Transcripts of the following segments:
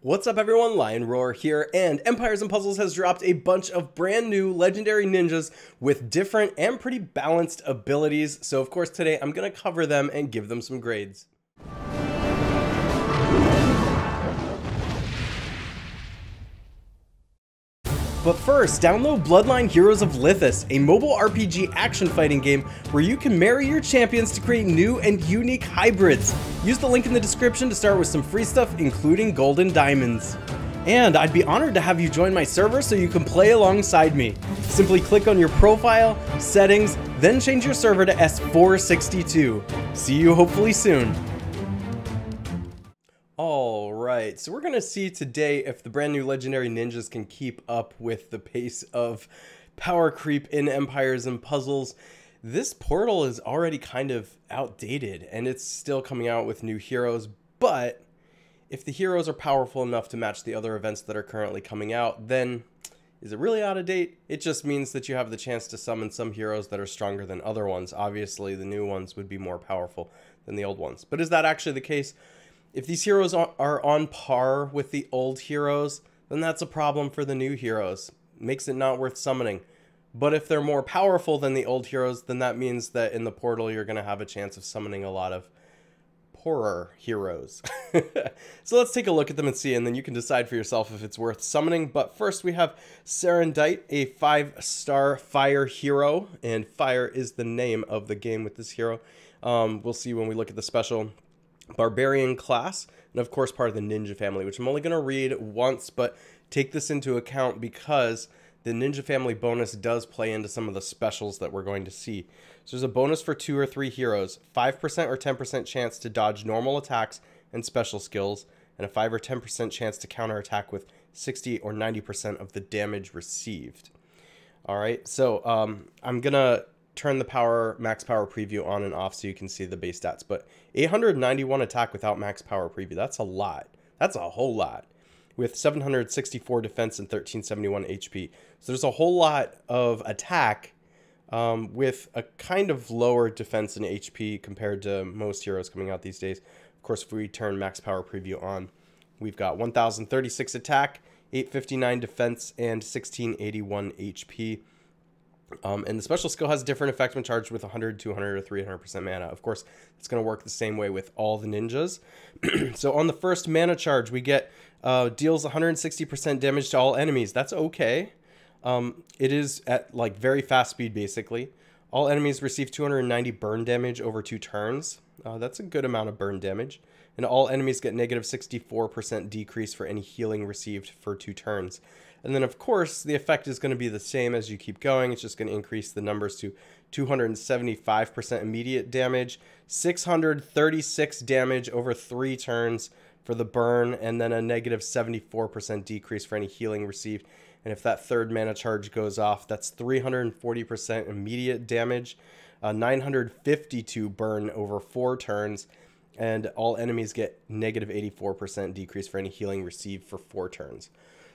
What's up everyone, Lion Roar here, and Empires & Puzzles has dropped a bunch of brand new legendary ninjas with different and pretty balanced abilities, so of course today I'm going to cover them and give them some grades. But first, download Bloodline Heroes of Lithus, a mobile RPG action fighting game where you can marry your champions to create new and unique hybrids. Use the link in the description to start with some free stuff, including gold and diamonds. And I'd be honored to have you join my server so you can play alongside me. Simply click on your profile, settings, then change your server to S462. See you hopefully soon. Alright, so we're going to see today if the brand new legendary ninjas can keep up with the pace of power creep in Empires and Puzzles. This portal is already kind of outdated and it's still coming out with new heroes, but if the heroes are powerful enough to match the other events that are currently coming out, then is it really out of date? It just means that you have the chance to summon some heroes that are stronger than other ones. Obviously, the new ones would be more powerful than the old ones. But is that actually the case? If these heroes are on par with the old heroes, then that's a problem for the new heroes. Makes it not worth summoning. But if they're more powerful than the old heroes, then that means that in the portal you're going to have a chance of summoning a lot of poorer heroes. So let's take a look at them and see, and then you can decide for yourself if it's worth summoning. But first we have Serandite, a 5-star fire hero, and fire is the name of the game with this hero. We'll see when we look at the special. Barbarian class, and of course part of the ninja family, which I'm only going to read once, but take this into account because the ninja family bonus does play into some of the specials that we're going to see. So there's a bonus for 2 or 3 heroes, 5% or 10% chance to dodge normal attacks and special skills, and a 5 or 10% chance to counterattack with 60 or 90% of the damage received. Alright, so I'm going to turn the max power preview on and off so you can see the base stats, but 891 attack without max power preview, that's a lot. That's a whole lot. With 764 defense and 1371 HP. So there's a whole lot of attack with a kind of lower defense and HP compared to most heroes coming out these days. Of course, if we turn max power preview on, we've got 1036 attack, 859 defense, and 1681 HP. And the special skill has a different effect when charged with 100, 200, or 300% mana. Of course, it's going to work the same way with all the ninjas. So on the first mana charge, we get deals 160% damage to all enemies. That's okay. It is at like very fast speed, basically. All enemies receive 290 burn damage over 2 turns. That's a good amount of burn damage. And all enemies get negative 64% decrease for any healing received for 2 turns. And then, of course, the effect is going to be the same as you keep going. It's just going to increase the numbers to 275% immediate damage, 636 damage over 3 turns for the burn, and then a negative 74% decrease for any healing received. And if that third mana charge goes off, that's 340% immediate damage, 952 burn over 4 turns, and all enemies get negative 84% decrease for any healing received for 4 turns.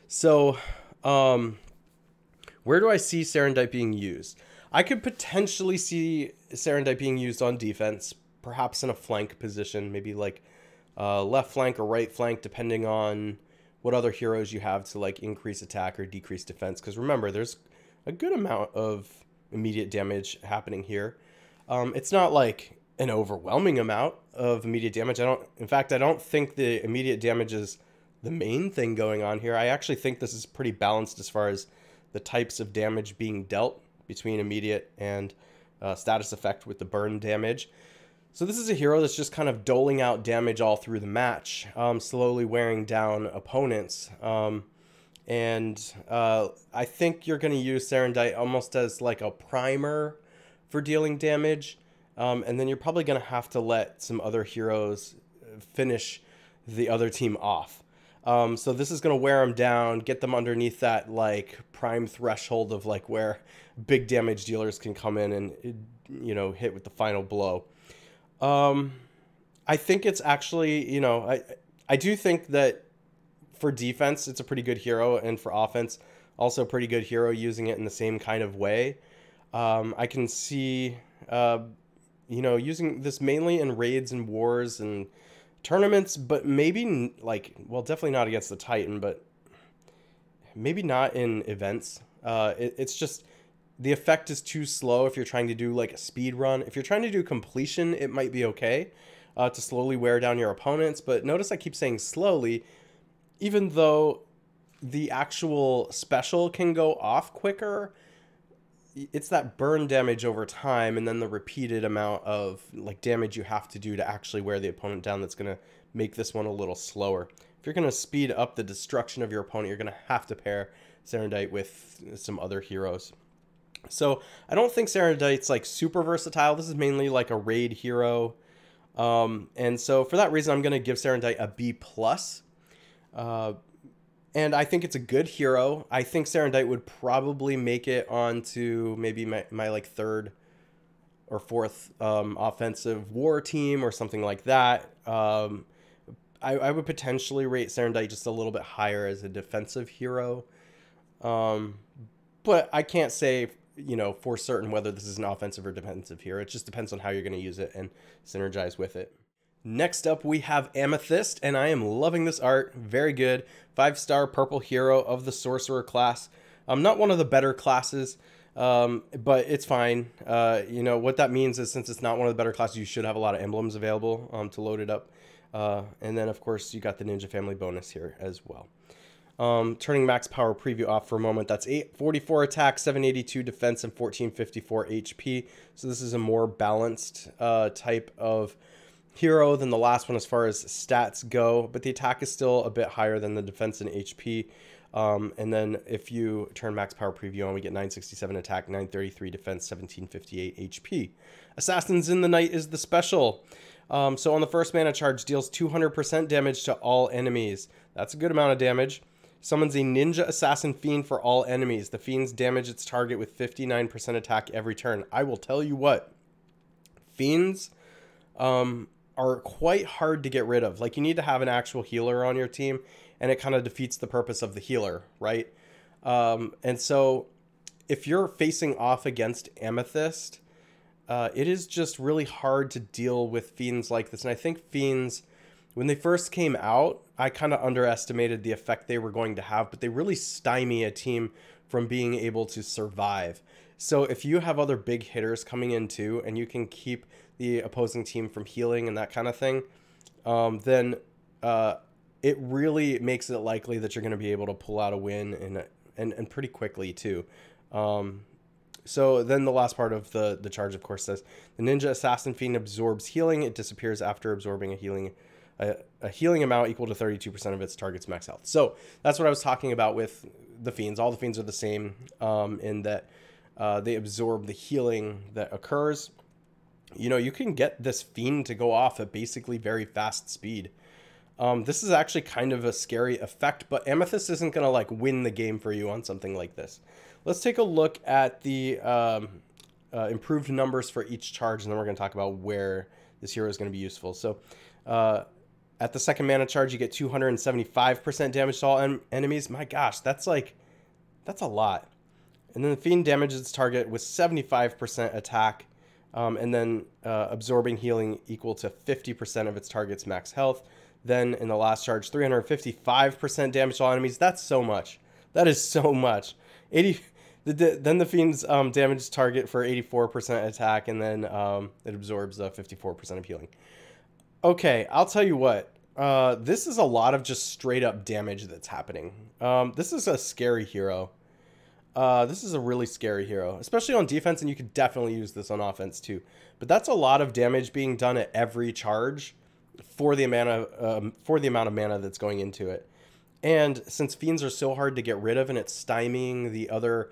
So, where do I see Serandite being used? I could potentially see Serandite being used on defense, perhaps in a flank position, maybe like left flank or right flank, depending on what other heroes you have to like increase attack or decrease defense. Because remember, there's a good amount of immediate damage happening here. It's not like an overwhelming amount of immediate damage. In fact, I don't think the immediate damage is the main thing going on here. I actually think this is pretty balanced as far as the types of damage being dealt between immediate and status effect with the burn damage. So this is a hero that's just kind of doling out damage all through the match, slowly wearing down opponents. And I think you're going to use Serandite almost as like a primer for dealing damage. And then you're probably going to have to let some other heroes finish the other team off. So this is going to wear them down, get them underneath that like prime threshold of like where big damage dealers can come in and, you know, hit with the final blow. I think it's actually, you know, I do think that for defense, it's a pretty good hero, and for offense, also a pretty good hero using it in the same kind of way. I can see, you know, using this mainly in raids and wars and tournaments, but maybe like, well, definitely not against the Titan, but maybe not in events. It's just the effect is too slow if you're trying to do like a speed run. If you're trying to do completion, it might be okay to slowly wear down your opponents. But notice I keep saying slowly, even though the actual special can go off quicker. It's that burn damage over time, and then the repeated amount of like damage you have to do to actually wear the opponent down that's going to make this one a little slower. If you're going to speed up the destruction of your opponent, you're going to have to pair Serandite with some other heroes. So I don't think Serandite's like super versatile. This is mainly like a raid hero. And so for that reason, I'm going to give Serandite a B+. And I think it's a good hero. I think Serandite would probably make it onto maybe my like third or fourth offensive war team or something like that. I would potentially rate Serandite just a little bit higher as a defensive hero. But I can't say, you know, for certain whether this is an offensive or defensive hero. It just depends on how you're going to use it and synergize with it. Next up, we have Amethyst, and I am loving this art. Very good. 5-star purple hero of the sorcerer class. Not one of the better classes, but it's fine. You know, what that means is since it's not one of the better classes, you should have a lot of emblems available to load it up. And then, of course, you got the Ninja Family bonus here as well. Turning max power preview off for a moment. That's 844 attack, 782 defense, and 1454 HP. So this is a more balanced type of hero than the last one as far as stats go, but the attack is still a bit higher than the defense and HP. And then if you turn max power preview on, we get 967 attack, 933 defense, 1758 HP. Assassins in the Night is the special. So on the first mana charge, deals 200% damage to all enemies. That's a good amount of damage. Summons a Ninja Assassin Fiend for all enemies. The Fiends damage its target with 59% attack every turn. I will tell you what, Fiends are quite hard to get rid of. Like, you need to have an actual healer on your team, and it kind of defeats the purpose of the healer, right? And so if you're facing off against Amethyst, it is just really hard to deal with Fiends like this. And I think Fiends, when they first came out, I kind of underestimated the effect they were going to have, but they really stymie a team from being able to survive. So if you have other big hitters coming in too, and you can keep the opposing team from healing and that kind of thing, then it really makes it likely that you're going to be able to pull out a win and pretty quickly too. So then the last part of the charge, of course, says the Ninja Assassin Fiend absorbs healing. It disappears after absorbing a healing amount equal to 32% of its target's max health. So that's what I was talking about with the Fiends. All the Fiends are the same in that they absorb the healing that occurs. You know, you can get this Fiend to go off at basically very fast speed. This is actually kind of a scary effect, but Amethyst isn't going to like win the game for you on something like this. Let's take a look at the improved numbers for each charge, and then we're going to talk about where this hero is going to be useful. So at the second mana charge, you get 275% damage to all enemies. My gosh, that's a lot. And then the Fiend damages its target with 75% attack, and then absorbing healing equal to 50% of its target's max health. Then in the last charge, 355% damage to all enemies. That's so much. That is so much. Then the Fiend's damage target for 84% attack, and then it absorbs 54% of healing. Okay, I'll tell you what. This is a lot of just straight up damage that's happening. This is a scary hero. This is a really scary hero, especially on defense, and you could definitely use this on offense too. But that's a lot of damage being done at every charge for the amount of mana that's going into it. And since Fiends are so hard to get rid of and it's stymieing the other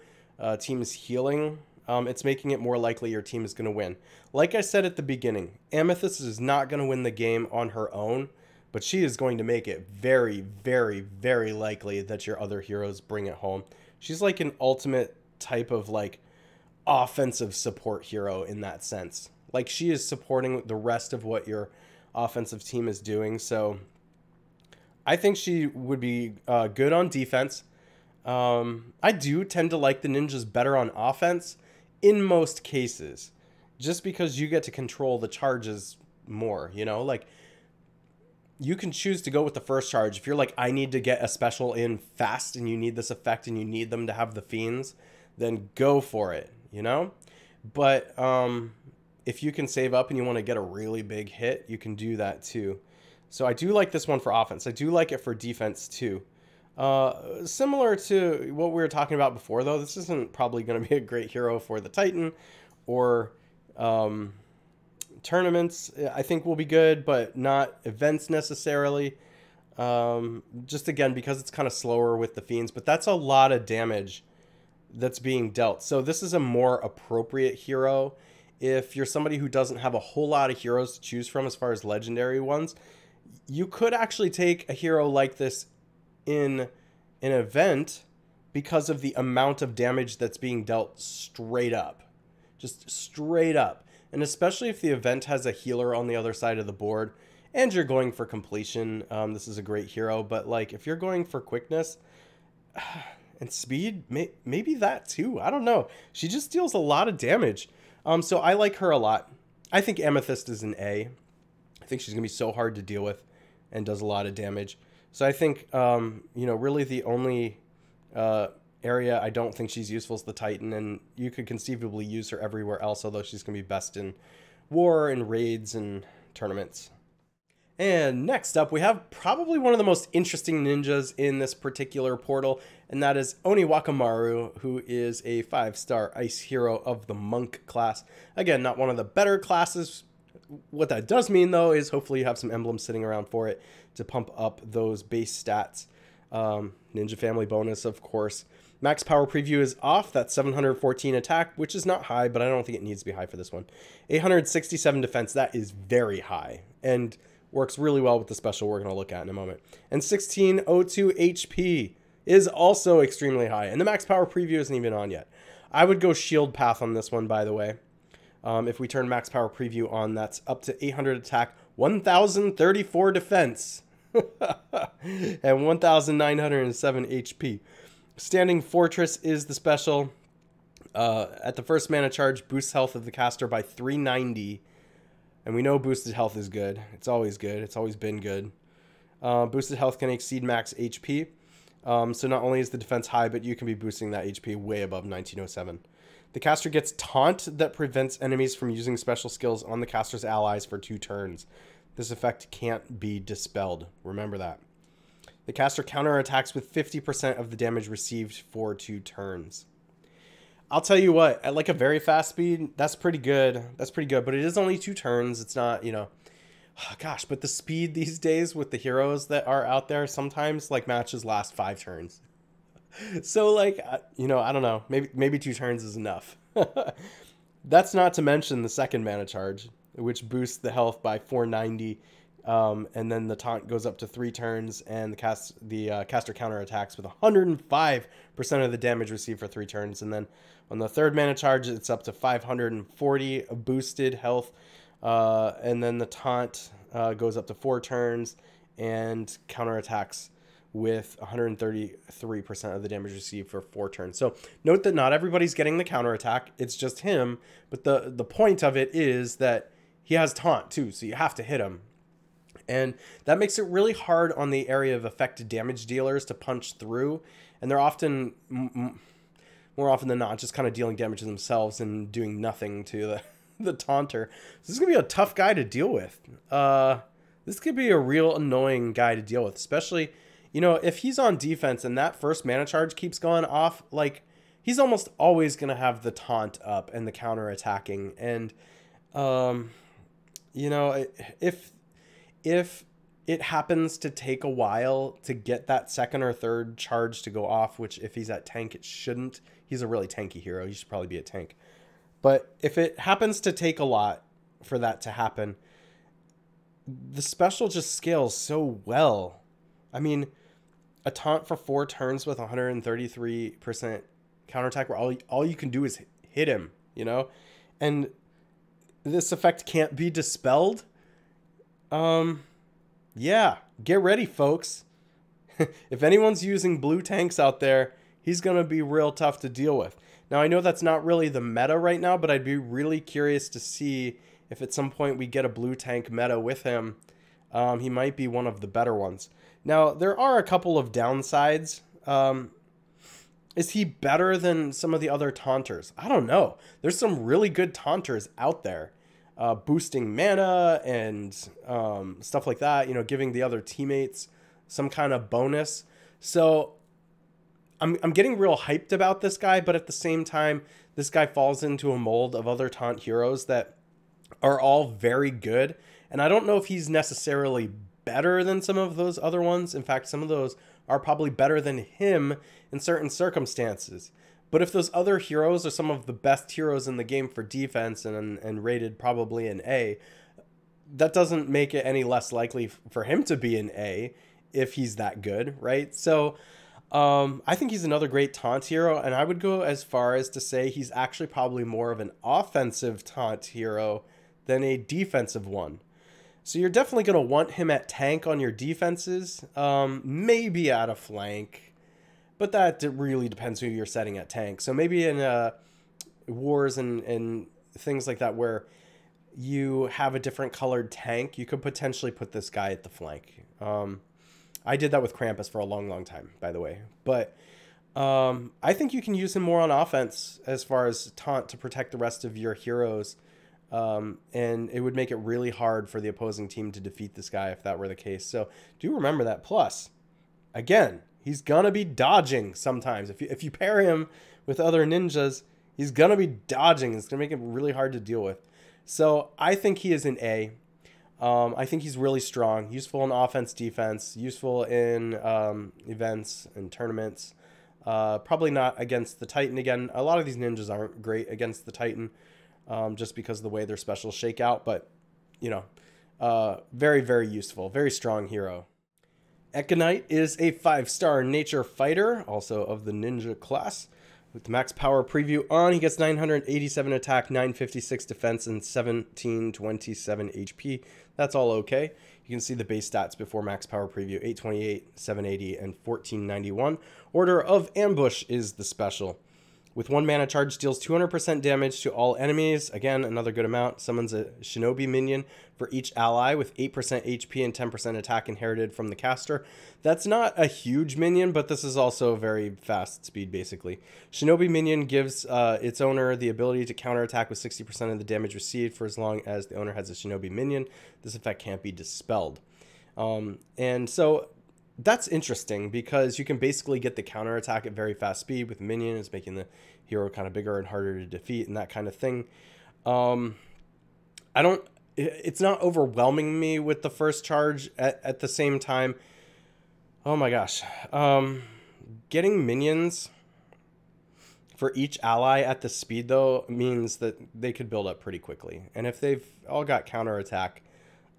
team's healing, it's making it more likely your team is going to win. Like I said at the beginning, Amethyst is not going to win the game on her own, but she is going to make it very, very, very likely that your other heroes bring it home. She's like an ultimate type of like offensive support hero in that sense. Like, she is supporting the rest of what your offensive team is doing. So I think she would be good on defense. I do tend to like the ninjas better on offense in most cases, just because you get to control the charges more, you know, like you can choose to go with the first charge. If you're like, I need to get a special in fast and you need this effect and you need them to have the fiends, then go for it, you know? But if you can save up and you want to get a really big hit, you can do that too. So I do like this one for offense. I do like it for defense too. Similar to what we were talking about before, though, this isn't probably going to be a great hero for the Titan or tournaments. I think will be good, but not events necessarily. Just again, because it's kind of slower with the fiends, but that's a lot of damage that's being dealt. So this is a more appropriate hero if you're somebody who doesn't have a whole lot of heroes to choose from as far as legendary ones. You could actually take a hero like this in an event because of the amount of damage that's being dealt straight up. Just straight up. And especially if the event has a healer on the other side of the board and you're going for completion, this is a great hero. But like if you're going for quickness and speed, maybe that too. I don't know. She just deals a lot of damage. So I like her a lot. I think Amethyst is an A. I think she's going to be so hard to deal with and does a lot of damage. So I think, you know, really the only area I don't think she's useful is the Titan, and you could conceivably use her everywhere else, although she's going to be best in war and raids and tournaments. And next up, we have probably one of the most interesting ninjas in this particular portal, and that is Oniwakamaru, who is a 5-star ice hero of the monk class. Again, not one of the better classes. What that does mean, though, is hopefully you have some emblems sitting around for it to pump up those base stats. Ninja family bonus, of course. Max power preview is off. That's 714 attack, which is not high, but I don't think it needs to be high for this one. 867 defense, that is very high, and works really well with the special we're going to look at in a moment. And 1602 HP is also extremely high, and the max power preview isn't even on yet. I would go shield path on this one, by the way. If we turn max power preview on, that's up to 800 attack, 1034 defense, and 1907 HP. Standing Fortress is the special. At the first mana charge, boosts health of the caster by 390. And we know boosted health is good. It's always good. It's always been good. Boosted health can exceed max HP. So not only is the defense high, but you can be boosting that HP way above 1907. The caster gets Taunt that prevents enemies from using special skills on the caster's allies for 2 turns. This effect can't be dispelled. Remember that. The caster counterattacks with 50% of the damage received for 2 turns. I'll tell you what, at like a very fast speed, that's pretty good. That's pretty good, but it is only 2 turns. It's not, you know, oh, gosh, but the speed these days with the heroes that are out there, sometimes like matches last 5 turns. So like, you know, I don't know, maybe 2 turns is enough. That's not to mention the second mana charge, which boosts the health by 490. And then the taunt goes up to 3 turns, and the caster counterattacks with 105% of the damage received for 3 turns. And then on the third mana charge, it's up to 540 boosted health. And then the taunt goes up to 4 turns and counterattacks with 133% of the damage received for 4 turns. So note that not everybody's getting the counterattack. It's just him. But the point of it is that he has taunt too, so you have to hit him. And that makes it really hard on the area of affected damage dealers to punch through. And they're often, more often than not, just kind of dealing damage to themselves and doing nothing to the taunter. So this is going to be a tough guy to deal with. This could be a real annoying guy to deal with, especially, you know, if he's on defense and that first mana charge keeps going off, like, he's almost always going to have the taunt up and the counter attacking. And, you know, if it happens to take a while to get that second or third charge to go off, which if he's at tank, it shouldn't. He's a really tanky hero. He should probably be at tank. But if it happens to take a lot for that to happen, the special just scales so well. I mean, a taunt for 4 turns with 133% counterattack where all you can do is hit him, you know? And this effect can't be dispelled. Yeah, get ready, folks. If anyone's using blue tanks out there, he's going to be real tough to deal with. Now, I know that's not really the meta right now, but I'd be really curious to see if at some point we get a blue tank meta with him. He might be one of the better ones. Now, there are a couple of downsides. Is he better than some of the other taunters? I don't know. There's some really good taunters out there. Boosting mana and stuff like that, you know, giving the other teammates some kind of bonus. So I'm getting real hyped about this guy, but at the same time, this guy falls into a mold of other taunt heroes that are all very good. And I don't know if he's necessarily better than some of those other ones. In fact, some of those are probably better than him in certain circumstances. But if those other heroes are some of the best heroes in the game for defense and rated probably an A, that doesn't make it any less likely for him to be an A if he's that good, right? So I think he's another great taunt hero, and I would go as far as to say he's actually probably more of an offensive taunt hero than a defensive one. So you're definitely going to want him at tank on your defenses, maybe at a flank, but that really depends who you're setting at tank. So maybe in wars and things like that where you have a different colored tank, you could potentially put this guy at the flank. I did that with Krampus for a long, long time, by the way. But I think you can use him more on offense as far as taunt to protect the rest of your heroes. And it would make it really hard for the opposing team to defeat this guy if that were the case. So do remember that. Plus, again, he's going to be dodging sometimes. If you pair him with other ninjas, he's going to be dodging. It's going to make it really hard to deal with. So I think he is an A. I think he's really strong, useful in offense, defense, useful in events and tournaments. Probably not against the Titan again. A lot of these ninjas aren't great against the Titan just because of the way their specials shake out. But, you know, very, very useful, very strong hero. Ekanite is a 5-star nature fighter, also of the ninja class. With the max power preview on, he gets 987 attack, 956 defense, and 1727 HP. That's all okay. You can see the base stats before max power preview: 828, 780, and 1491. Order of Ambush is the special. With 1 mana charge, deals 200% damage to all enemies. Again, another good amount. Summons a shinobi minion for each ally with 8% HP and 10% attack inherited from the caster. That's not a huge minion, but this is also very fast speed, basically. Shinobi minion gives its owner the ability to counterattack with 60% of the damage received for as long as the owner has a shinobi minion. This effect can't be dispelled. And so that's interesting because you can basically get the counterattack at very fast speed with minions, making the hero kind of bigger and harder to defeat and that kind of thing. It's not overwhelming me with the first charge at the same time. Oh my gosh. Getting minions for each ally at the speed though means that they could build up pretty quickly. And if they've all got counterattack,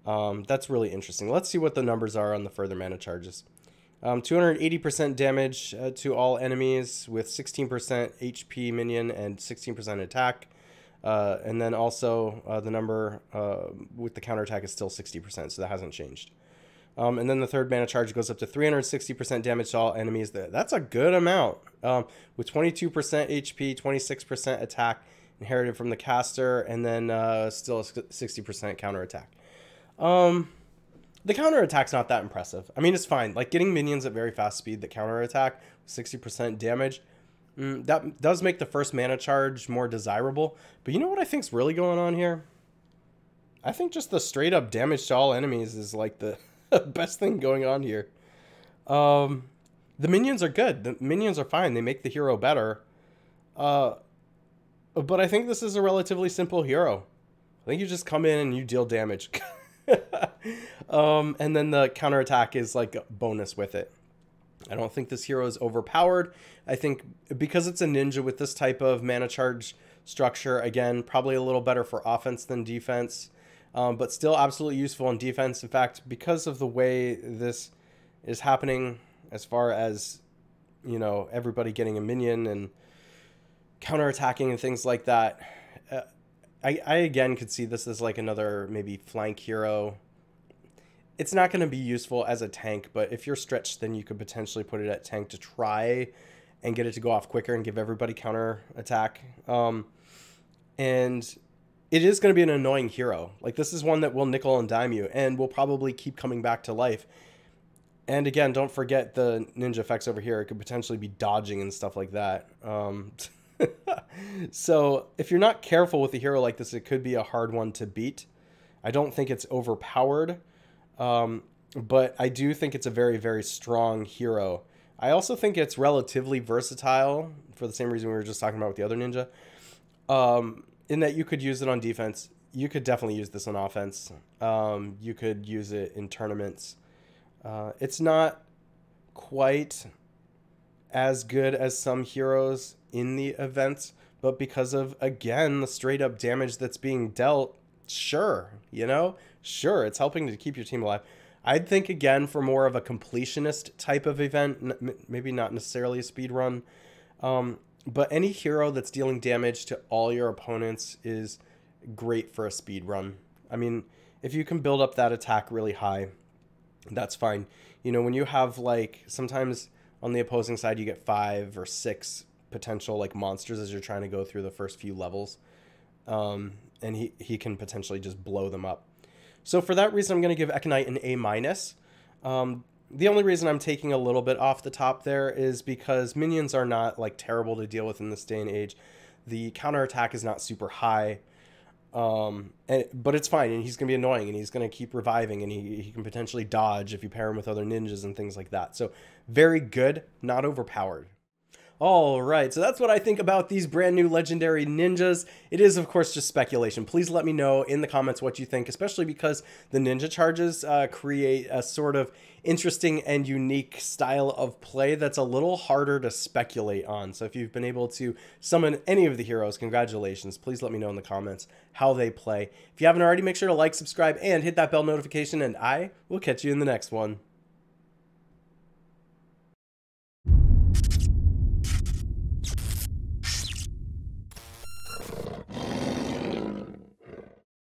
that's really interesting. Let's see what the numbers are on the further mana charges. 280% damage to all enemies with 16% HP minion and 16% attack. And then also the number with the counterattack is still 60%, so that hasn't changed. And then the third mana charge goes up to 360% damage to all enemies. That's a good amount. With 22% HP, 26% attack inherited from the caster, and then still a 60% counterattack. The counterattack's not that impressive. I mean, it's fine. Like, getting minions at very fast speed that counterattack, 60% damage, that does make the first mana charge more desirable. But you know what I think's really going on here? I think just the straight up damage to all enemies is like the best thing going on here. The minions are good. The minions are fine. They make the hero better. But I think this is a relatively simple hero. I think you just come in and you deal damage. And then the counterattack is like a bonus with it. I don't think this hero is overpowered. I think because it's a ninja with this type of mana charge structure, again, probably a little better for offense than defense, but still absolutely useful in defense. In fact, because of the way this is happening as far as, you know, everybody getting a minion and counterattacking and things like that, I again could see this as like another maybe flank hero. It's not going to be useful as a tank, but if you're stretched, then you could potentially put it at tank to try and get it to go off quicker and give everybody counter attack. And it is going to be an annoying hero. Like, this is one that will nickel and dime you and will probably keep coming back to life. And again, don't forget the ninja effects over here. It could potentially be dodging and stuff like that. So if you're not careful with a hero like this, it could be a hard one to beat. I don't think it's overpowered, but I do think it's a very, very strong hero. I also think it's relatively versatile for the same reason we were just talking about with the other ninja, in that you could use it on defense. You could definitely use this on offense. You could use it in tournaments. It's not quite as good as some heroes in the events, but because of, again, the straight up damage that's being dealt, sure, you know, sure, it's helping to keep your team alive. I'd think, again, for more of a completionist type of event, maybe not necessarily a speed run, but any hero that's dealing damage to all your opponents is great for a speed run. I mean, if you can build up that attack really high, that's fine. You know, when you have, like, sometimes on the opposing side you get 5 or 6 potential, like, monsters as you're trying to go through the first few levels, and he can potentially just blow them up. So for that reason, I'm going to give Ekanite an A-. The only reason I'm taking a little bit off the top there is because minions are not, like, terrible to deal with in this day and age. The counterattack is not super high, but it's fine, and he's going to be annoying, and he's going to keep reviving, and he can potentially dodge if you pair him with other ninjas and things like that. So very good, not overpowered. All right, so that's what I think about these brand new legendary ninjas. It is, of course, just speculation. Please let me know in the comments what you think, especially because the ninja charges create a sort of interesting and unique style of play that's a little harder to speculate on. So if you've been able to summon any of the heroes, congratulations. Please let me know in the comments how they play. If you haven't already, make sure to like, subscribe, and hit that bell notification, and I will catch you in the next one.